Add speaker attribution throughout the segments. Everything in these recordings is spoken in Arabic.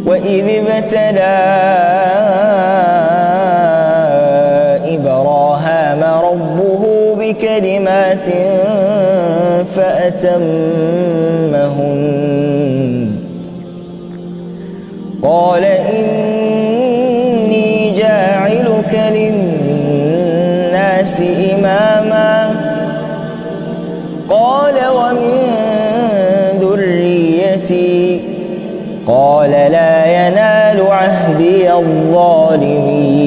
Speaker 1: وإذ ابتلى إبراهام ربه بكلمات فأتمهن قال إني جاعلك للناس إماما قال ومن ذريتي قال لا ينال عهدي الظالمين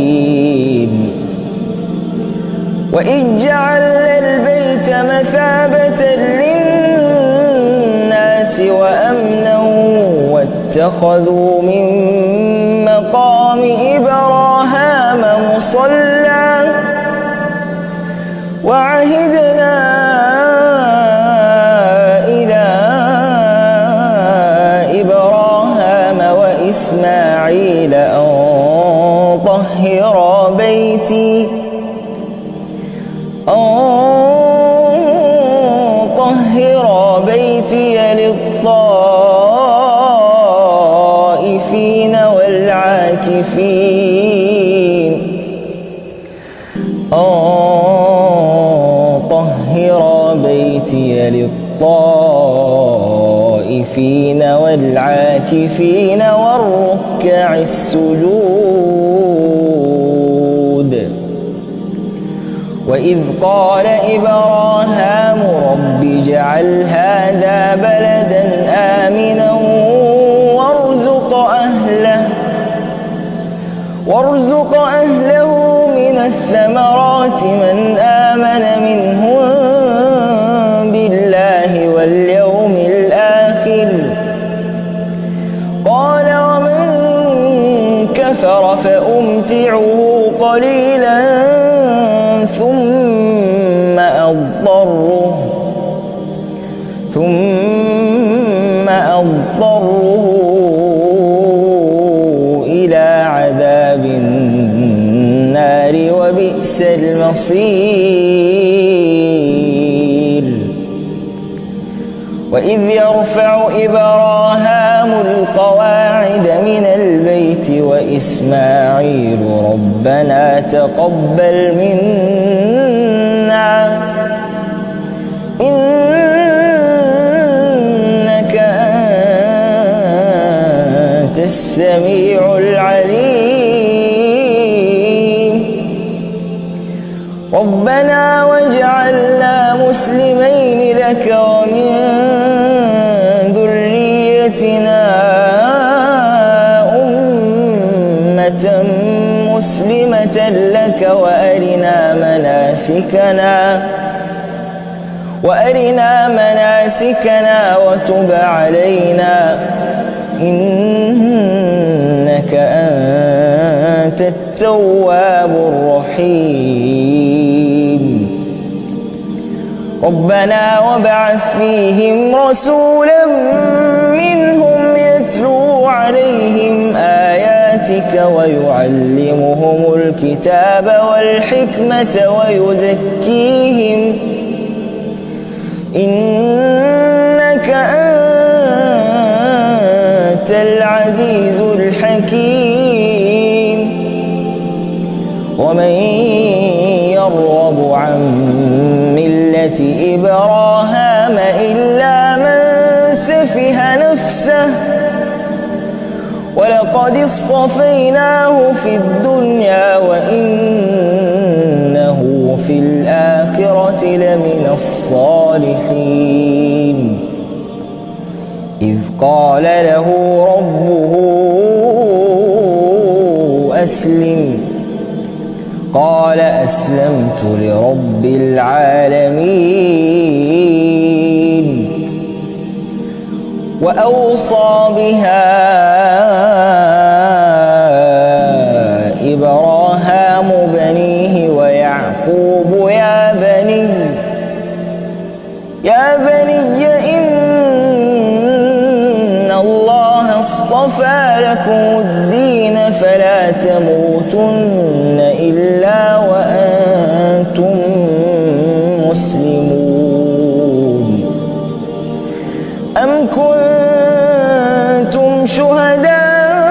Speaker 1: وإذ جعلنا البيت مثابة للناس وأمنا واتخذوا من مقام إبراهام مصلى وعهدنا إلى إبراهام وإسماعيل أن طهرا بيتي للطائفين والعاكفين والعاكفين والركع السجود وإذ قال إبراهام رب اجعل هذا بلدا آمنا وارزق أهله من الثمرات من آمن منهم بالله واليوم الآخر قال ومن كفر فأمتعه قليلا ثم أضطره إلى عذاب النار وبئس المصير وإذ يرفع إبراهام القواعد من البيت وإسماعيل ربنا تقبل منا إنك أنت السميع العليم ربنا واجعلنا مسلمين لك ومن ذريتنا أمة مسلمة لك وأرنا مناسكنا وتب علينا إنك أنت التواب الرحيم ربنا وابعث فيهم رسولا منهم يتلو عليهم آياتك ويعلمهم الكتاب والحكمة ويزكيهم إنك أنت العزيز الحكيم ومن يرغب عن ملة إبراهام إلا من سفه نفسه ولقد اصطفيناه في الدنيا وإنه في الآخرة لمن الصالحين إذ قال له ربه أسلم قال أسلمت لرب العالمين وأوصى بها إبراهام بنيه ويعقوب يا بني إن الله اصطفى لكم الدين فلا تموتن إلا وأنتم مسلمون أم كنتم شهداء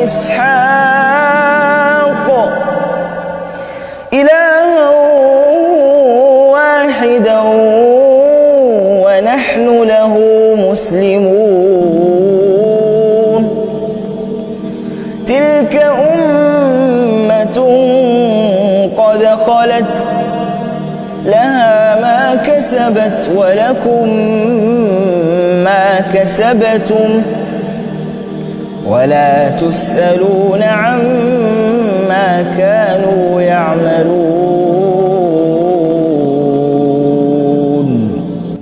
Speaker 1: وإسحاق إلها واحدا ونحن له مسلمون تلك أمة قد خلت لها ما كسبت ولكم ما كسبتم ولا تسألون عما